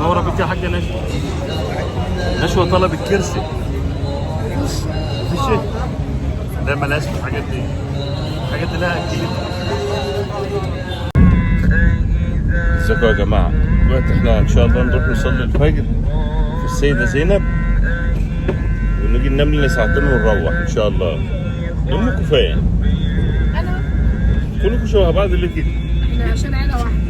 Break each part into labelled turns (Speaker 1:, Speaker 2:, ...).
Speaker 1: نورة بك يا حاجة نشوى. نشوى طلبت كرسي. مفيش شيء. ده ملهاش في الحاجات دي. الحاجات دي لها اكيد. ازيكم يا جماعة؟ دلوقتي احنا ان شاء الله نروح نصلي الفجر في السيدة زينب، ونيجي ننام لنا ساعتين ونروح ان شاء الله. امكم فين؟
Speaker 2: انا
Speaker 1: كلكم شبه بعض ليه كده؟
Speaker 2: احنا عشان عيله واحده.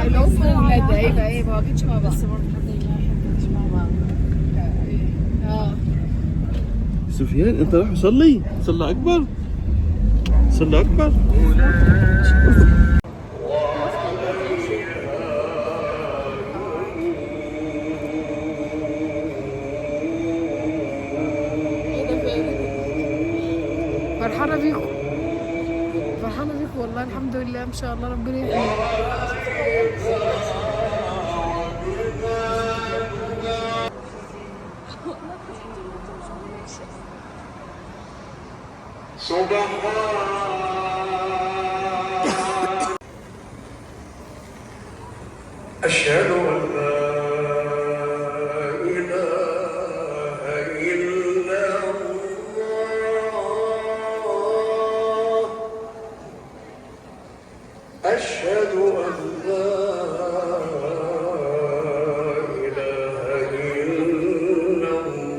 Speaker 2: الام وولادها هيبقى ايه؟ ما واجدش مع بعض. بس برضه الحمد لله احنا ما واجدش مع بعض.
Speaker 1: سفيان انت رايح تصلي؟ صلى اكبر؟ صلى اكبر؟
Speaker 2: فرحانه بيكم، فرحانه بيكم والله. الحمد لله ان شاء الله ربنا يحميكم.
Speaker 3: أشهد أن لا إله إلا الله. أشهد أن لا إله إلا الله.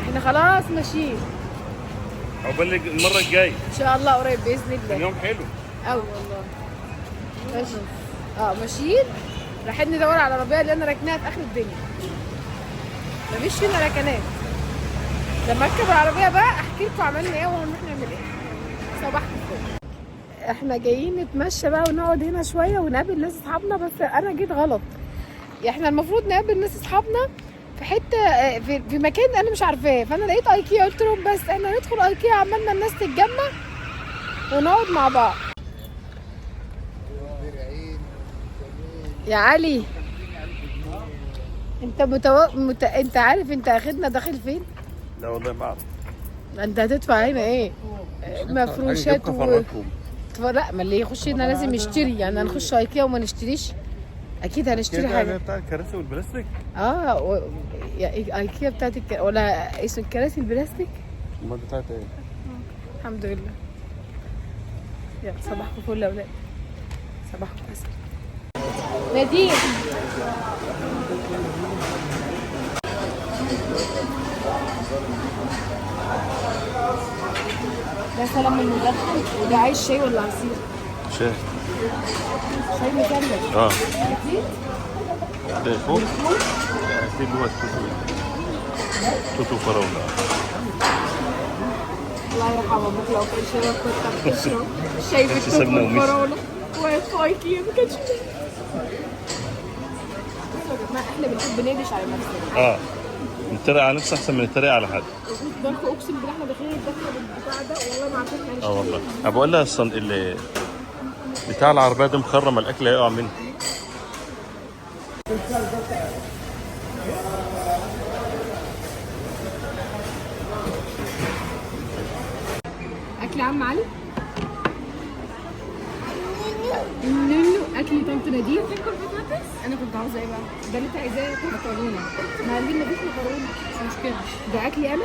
Speaker 2: احنا خلاص ماشيين
Speaker 1: عقبال المرة الجاية
Speaker 2: ان شاء الله قريب باذن الله.
Speaker 1: اليوم حلو.
Speaker 2: قوي والله. ماشي. ماشيين رايحين ندور على العربيه اللي انا راكناها في اخر الدنيا. مفيش فينا ركنات. لما اركب العربيه بقى احكي لكم عملنا ايه وهنروح نعمل ايه. صباح الفل. احنا جايين نتمشى بقى ونقعد هنا شويه ونقابل ناس اصحابنا، بس انا جيت غلط. احنا المفروض نقابل ناس اصحابنا في حته في مكان انا مش عارفاه، فانا لقيت ايكيا قلت لهم بس احنا ندخل ايكيا عمالنا الناس تتجمع ونقعد مع بعض. يا علي انت انت عارف انت اخدنا داخل فين؟
Speaker 1: لا والله ما اعرف.
Speaker 2: انت هتدفع هنا ايه؟ مفروشات لا، ما اللي يخش هنا لازم يشتري. يعني هنخش ايكيا وما نشتريش؟ اكيد هنشتري حاجه.
Speaker 1: بتاع الكراسي والبلاستيك.
Speaker 2: ايكيا بتاعت ولا اسم الكراسي البلاستيك؟
Speaker 1: امال بتاعت ايه؟
Speaker 2: الحمد لله. يلا صباحكم فل يا اولاد. صباحكم عسل. نادين ده سلام المدخن. وده عايز شاي ولا عصير؟
Speaker 1: شاي.
Speaker 2: شاي مكلف. اكيد.
Speaker 1: ده فوق؟ اكيد هو التوتو. توتو فراولة.
Speaker 2: الله يرحمه ابوك لو كان شرب كنت بتشرب شاي بالتوتو والفراولة وفايكي ما كانش. بصوا يا جماعه احنا بنحب ندش على نفسنا.
Speaker 1: نتريق على نفسي احسن من نتريق على حد.
Speaker 2: بالكم اقسم بالله احنا داخلين الدخله بالبتاع ده والله ما عارفين هنشتري.
Speaker 1: والله انا بقول لها اللي بتاع العربيه دي مخرمه الاكل هيقع منها.
Speaker 2: اكل عم علي. نونو اكل طنط نادين. تاكل بطاطس؟ انا كنت عاوزه ايه بقى؟ ده اللي انت عايزاه مكرونه. ما قال لي مفيش مكرونه. مش مشكله. ده اكلي انا.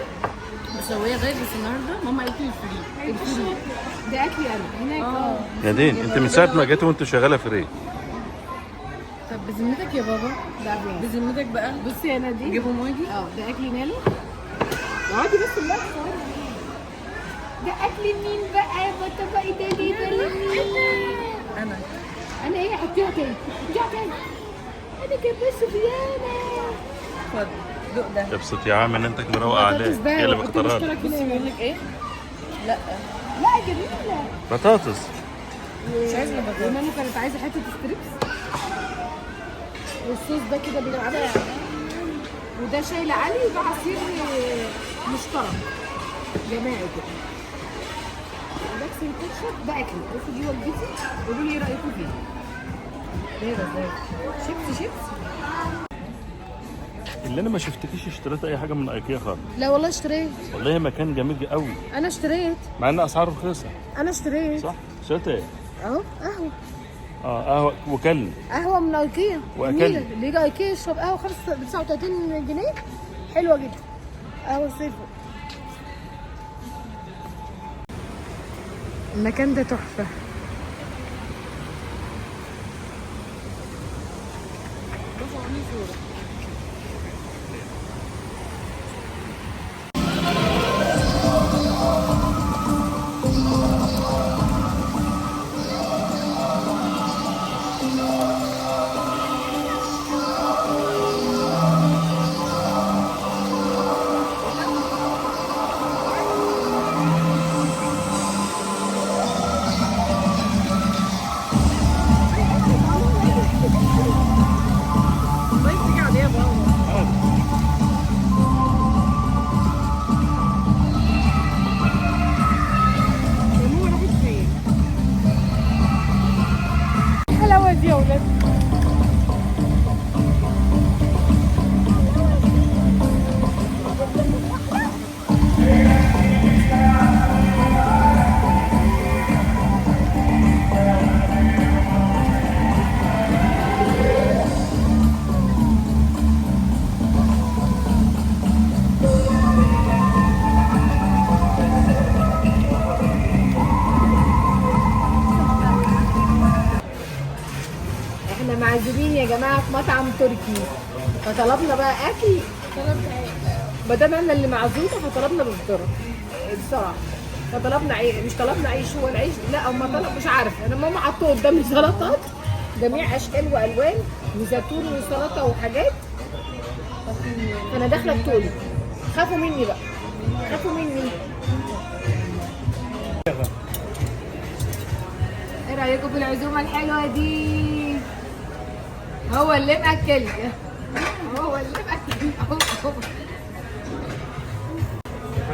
Speaker 4: بس هو غير. بس النهارده ماما قالت لي
Speaker 2: الفري. ده اكلي انا هناك.
Speaker 1: نادين انت من ساعه ما جيت وانت شغاله فري.
Speaker 2: طب بذمتك يا بابا؟ لا
Speaker 4: بذمتك بقى.
Speaker 2: بصي يا نادين
Speaker 4: جيبوا ماجي.
Speaker 2: ده اكلي نالو. اقعدي بس الله. ده اكل مين بقى يا بابا؟ ايه ده ليه ده لمين؟ انا ايه؟ حطيها تاني. حطيها تاني. انا كده سفيانه.
Speaker 4: خد دوق ده.
Speaker 1: ابسط يا عم ان انت مروقه عليه. هي اللي مختارها لك.
Speaker 4: بصي بيقول لك ايه؟ لا
Speaker 2: جميله.
Speaker 1: بطاطس.
Speaker 2: مش عايزه بطاطس. ماما كانت عايزه حته ستريبس. والصوص ده كده بالعبا يعني. وده شاي لعلي وده عصير مشترك جماعي كده. عصير كاتشب ده اكل، بصوا دي وجبتي، قولوا لي ايه رايكم فيه. ايه ده شيبسي
Speaker 1: اللي انا ما شفتكيش اشتريت اي حاجه من ايكيا خالص.
Speaker 2: لا والله اشتريت.
Speaker 1: والله مكان جميل قوي.
Speaker 2: انا اشتريت.
Speaker 1: مع ان اسعاره رخيصه.
Speaker 2: انا اشتريت.
Speaker 1: صح؟ اشتريت ايه؟
Speaker 2: اهو قهوه.
Speaker 1: قهوه وكلم.
Speaker 2: قهوه من ايكيا.
Speaker 1: واكلم.
Speaker 2: اللي يجي ايكيا يشرب قهوه ب 39 جنيه حلوه جدا. قهوه صيفو. المكان ده تحفه. حلاوه دي يا ولاد. احنا معزومين يا جماعه في مطعم تركي، فطلبنا بقى اكل. ما دام احنا اللي معزومه فطلبنا بسرعه. فطلبنا عيش، مش طلبنا عيش، هو العيش لا هم طلب مش عارف، انا ماما حطوا قدامي سلطات جميع اشكال والوان وزيتون وسلطه وحاجات. فانا داخله بطولي، خافوا مني بقى، خافوا مني. ايه رايكم في العزومه الحلوه دي؟ هو اللي مأكل، هو اللي مأكل.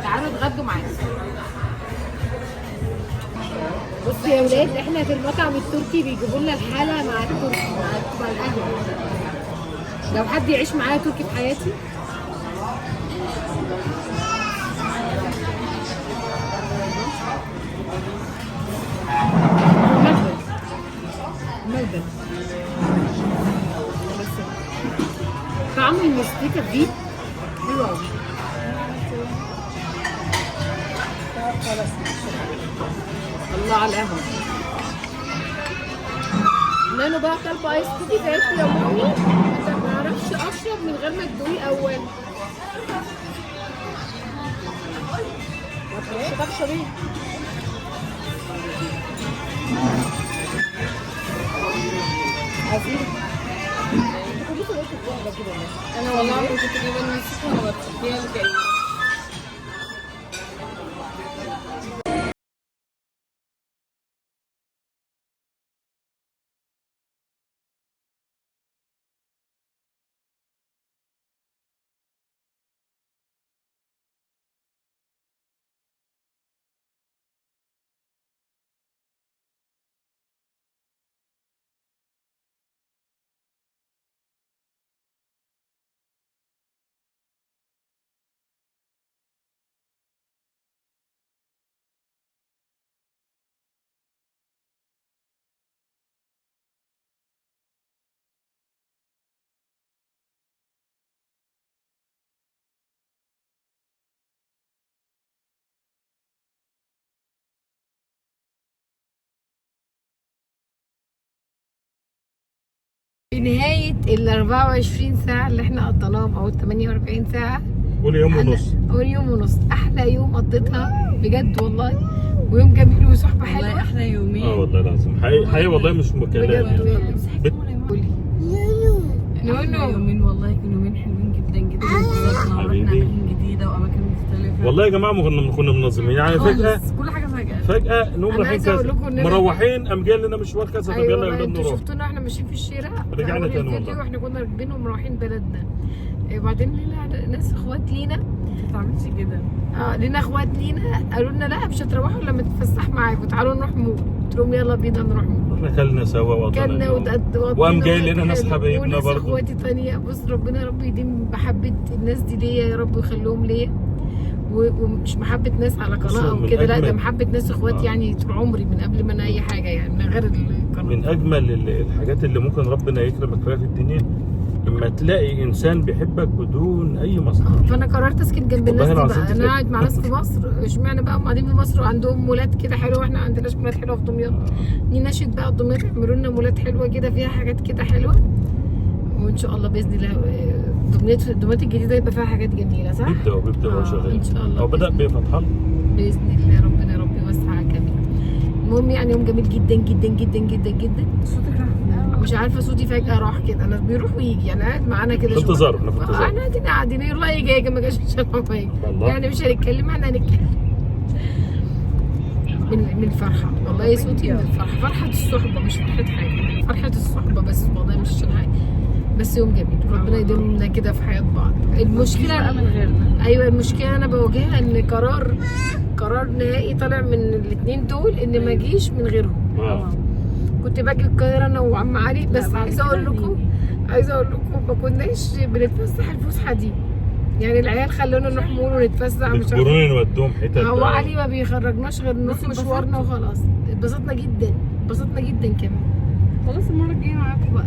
Speaker 2: تعالوا اتغدوا معانا. بصوا يا ولاد، احنا في المطعم التركي بيجيبوا لنا الحاله مع التركي مع القهوه. لو حد يعيش معايا تركي في حياتي. ملبن طعم المستكة دي حلو قوي. الله على القهوة. نانو بقى طالبة ايس كوفي زيكم يا مامي، ما اعرفش اشرب من غير ما تدوقي اول. ما تخافش تشربي. عظيم.
Speaker 4: انا والله كنت جايبه المسك وانا بطفيها الجايه.
Speaker 2: في نهاية ال 24 ساعة اللي احنا قضيناهم او ال 48 ساعة،
Speaker 1: قول يوم ونص.
Speaker 2: قول يوم ونص، احلى يوم قضيتها بجد والله، ويوم جميل وصحبة حلوة.
Speaker 4: والله احلى يومين.
Speaker 1: والله لازم حقيقي والله مش مكالمات.
Speaker 2: قولي
Speaker 4: نونو يومين والله كانوا يومين حلوين جدا جدا. ورحنا
Speaker 1: حبيبي.
Speaker 4: اماكن جديده واماكن مختلفه.
Speaker 1: والله يا جماعه كنا منظمين يعني فكره.
Speaker 4: كل حاجه فجاه.
Speaker 1: فجاه نقوم
Speaker 2: أنا
Speaker 1: رايحين
Speaker 2: عايزة أقول
Speaker 1: كذا
Speaker 2: لكم إن أنا-
Speaker 1: مروحين قام جاي لنا مشوار كذا. طب يلا يا
Speaker 2: والله
Speaker 1: ولاد
Speaker 2: انتوا
Speaker 1: نروح.
Speaker 2: شفتونا احنا ماشيين في الشارع
Speaker 1: رجعنا
Speaker 2: في أول
Speaker 1: تاني
Speaker 2: الفيديو
Speaker 1: والله.
Speaker 2: احنا كنا راكبين ومروحين بلدنا. وبعدين لينا ناس اخوات لينا
Speaker 4: ما تعملش كده.
Speaker 2: لينا اخوات لينا قالوا لنا لا مش هتروحوا لما تتفسح معاكم، تعالوا نروح مول. قلت لهم يلا بينا نروح مول.
Speaker 1: احنا كلنا سوا وقضينا
Speaker 2: كلنا
Speaker 1: اليوم.
Speaker 2: وقضينا
Speaker 1: وقام جاي
Speaker 2: وقت
Speaker 1: لنا ناس
Speaker 2: حلو.
Speaker 1: حبايبنا
Speaker 2: وناس
Speaker 1: برضه.
Speaker 2: اخواتي تانية. بص ربنا يا رب يديم محبة الناس دي ليا يا رب ويخليهم ليا. ومش محبة ناس على قناة او
Speaker 1: من
Speaker 2: كده، لا ده
Speaker 1: أجمل-
Speaker 2: محبة ناس اخواتي يعني طول عمري من قبل ما انا اي حاجة يعني من غير القناة.
Speaker 1: من اجمل الحاجات اللي ممكن ربنا يكرمك فيها في الدنيا لما تلاقي انسان بيحبك بدون اي مصلحه.
Speaker 2: فانا قررت اسكن جنب الناس دي
Speaker 1: والله العظيم
Speaker 2: بقى. انا
Speaker 1: تفرق.
Speaker 2: قاعد مع ناس في مصر، اشمعنى بقى هم قاعدين في مصر وعندهم مولات كده حلوه واحنا ما عندناش مولات حلوه في دمياط. نناشد بقى دمياط يعملوا لنا مولات حلوه كده فيها حاجات كده حلوه، وان شاء الله باذن الله دمياط الجديده يبقى فيها حاجات جميله صح؟
Speaker 1: بيبدا هو شغال
Speaker 2: ان شاء الله
Speaker 1: هو بدا بفتح الله
Speaker 2: باذن الله. ربنا يا رب يوسع كمان. المهم يعني يوم جميل جدا جدا جدا جدا جدا.
Speaker 4: صوتك راح.
Speaker 2: مش عارفه صوتي فجاه راح كده. انا بيروح ويجي يعني قاعد معانا كده
Speaker 1: في انتظار، احنا في انتظار.
Speaker 2: احنا قاعدين يلا يجي ما جاش مش هنعرف
Speaker 1: والله.
Speaker 2: يعني مش هنتكلم احنا هنتكلم من الفرحه. والله صوتي من الفرحه. فرحه الصحبه مش فرحه حاجه، فرحه الصحبه بس والله مش عشان حاجه. بس يوم جميل ربنا يديمنا كده في حياه بعض. المشكله
Speaker 4: من غيرنا.
Speaker 2: ايوه المشكله انا بواجهها ان قرار نهائي طالع من الاثنين دول ان ما اجيش من غيرهم. كنت باجي القاهره انا وعم علي بس عايزه اقول لكم ما كناش بنتفسح الفسحه دي. يعني العيال خلونا نروح مول ونتفسح مش عارفه.
Speaker 1: بيجبرونا نودوهم حتت.
Speaker 2: هو علي ما بيخرجناش غير نص مشوارنا وخلاص. اتبسطنا جدا كمان.
Speaker 4: خلاص المره الجايه معاكم بقى.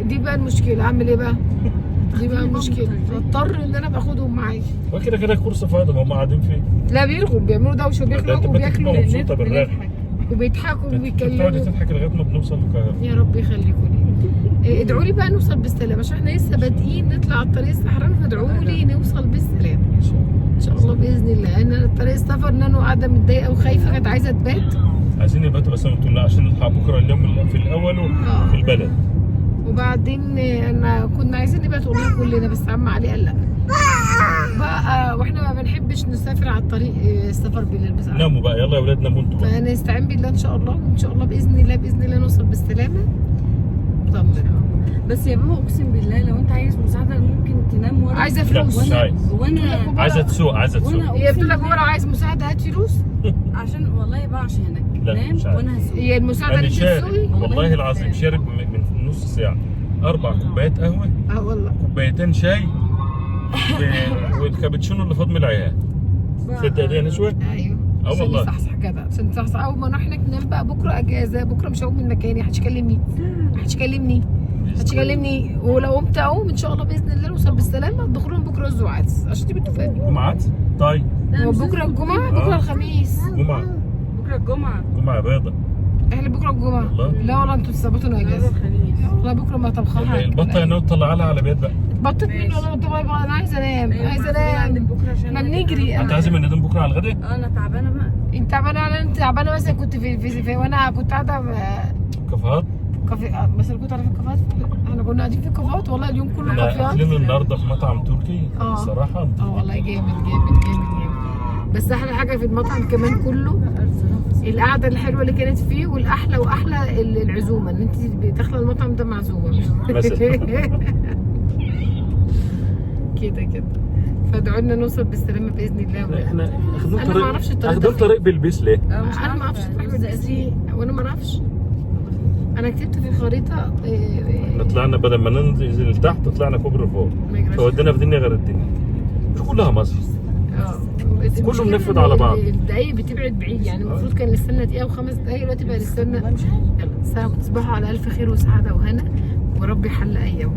Speaker 2: دي بقى المشكله. اعمل ايه بقى؟ دي بقى المشكله. اضطر ان انا باخدهم معايا.
Speaker 1: وكده كده كورس فاضي ما هم قاعدين فيه.
Speaker 2: لا بيرغوا بيعملوا دوشه وبياكلوا وبياكلوا
Speaker 1: مبسوطه بالرغم.
Speaker 2: وبيضحكوا
Speaker 1: تقعدي
Speaker 2: وبيتكلموا.
Speaker 1: تضحك لغايه ما بنوصل القاهره.
Speaker 2: يا رب يخليكم لي. ادعوا لي بقى نوصل بالسلامه عشان احنا لسه بادئين نطلع على الطريق الصحراوي، فادعوا لي نوصل بالسلامه ان شاء الله باذن الله. انا طريق السفر ان انا قاعده متضايقه وخايفه كانت عايزه تبات.
Speaker 1: عايزين يباتوا بس قلت لها عشان نلحق بكره اليوم في الاول في البلد.
Speaker 2: وبعدين انا كنا عايزين نبات والله كلنا بس عم علي قال لا بقى، واحنا ما بنحبش نسافر على الطريق السفر بالليل بصراحه.
Speaker 1: ناموا بقى يلا يا اولاد ناموا انتوا بقى.
Speaker 2: فنستعين بالله ان شاء الله وان شاء الله باذن الله نوصل بالسلامه. طمن.
Speaker 4: بس يا بابا اقسم بالله لو انت عايز مساعده ممكن تنام ورا.
Speaker 2: عايزه
Speaker 1: لا
Speaker 2: فلوس.
Speaker 1: مش عايز.
Speaker 4: وانا
Speaker 1: عايزه تسوق
Speaker 4: وأنا
Speaker 2: هي بتقول لك هو لو عايز مساعده هات فلوس.
Speaker 4: عشان والله بقى عشانك
Speaker 1: لا،
Speaker 4: نام
Speaker 1: مش عارف.
Speaker 4: وانا هسوق.
Speaker 2: هي المساعده
Speaker 1: انا
Speaker 2: اللي
Speaker 1: شارب
Speaker 2: تسوي.
Speaker 1: والله العظيم شارب من نص ساعه 4 كوبايات قهوه،
Speaker 2: والله
Speaker 1: كوبايتين شاي والكابتشينو اللي فاض من العيال. تصدق دي يا نشوى؟
Speaker 2: ايوه
Speaker 1: اه والله.
Speaker 2: عشان نصحصح كده عشان نصحصح. اول ما نروح هناك ننام بقى. بكره اجازه، بكره مش هقوم من مكاني. هتكلمني ولو قمت اقوم ان شاء الله باذن الله نوصل بالسلامه. دخولهم بكره الزوعات عشان تبقوا تفهمي.
Speaker 1: جمعات؟ طيب
Speaker 2: بكره الجمعه بكره الخميس.
Speaker 1: جمعه
Speaker 4: بكره الجمعه.
Speaker 1: جمعه بيضة.
Speaker 2: احنا بكره الجمعه.
Speaker 1: والله؟
Speaker 2: لا والله انتوا تثبتوا اجازه. والله بكره ما طبخها.
Speaker 1: البطه يعني نطلع لها على بيت بقى.
Speaker 2: بطت مني والله. طبعا انا عايزه انام احنا بنجري.
Speaker 1: انت عازم ان بكره على الغدا؟
Speaker 4: انا تعبانه بقى.
Speaker 2: انت تعبانه مثلا كنت في وانا كنت قاعده
Speaker 1: كافيهات؟
Speaker 2: كافيه. بس اللي كنت قاعده في الكافيهات احنا كنا قاعدين في الكافيهات والله اليوم كله
Speaker 1: احنا
Speaker 2: كافيهات.
Speaker 1: اكلنا النهارده في مطعم تركي الصراحه.
Speaker 2: والله جامد. بس احلى حاجه في المطعم كمان كله القعده الحلوه اللي كانت فيه، والاحلى العزومه ان انت داخله المطعم ده معزومه
Speaker 1: مثلا.
Speaker 2: كده فادعوا لنا نوصل بالسلامه باذن الله.
Speaker 1: احنا
Speaker 2: انا ما اعرفش الطريق
Speaker 1: اخدين طريق بالبيس ليه؟
Speaker 2: انا ما اعرفش الطريق بالبيس ليه وانا ما اعرفش. انا كتبت في الخريطه
Speaker 1: احنا طلعنا بدل ما ننزل لتحت طلعنا كوبري فوق فودينا في دنيا غير الدنيا. مش كلها مصر. كله منفذ على بعض.
Speaker 2: الدقايق بتبعد بعيد يعني المفروض كان نستنى دقيقه و5 دقايق دلوقتي بقى نستنى. يلا تصبحوا على الف خير وسعاده وهنا وربي يحل ايامكم.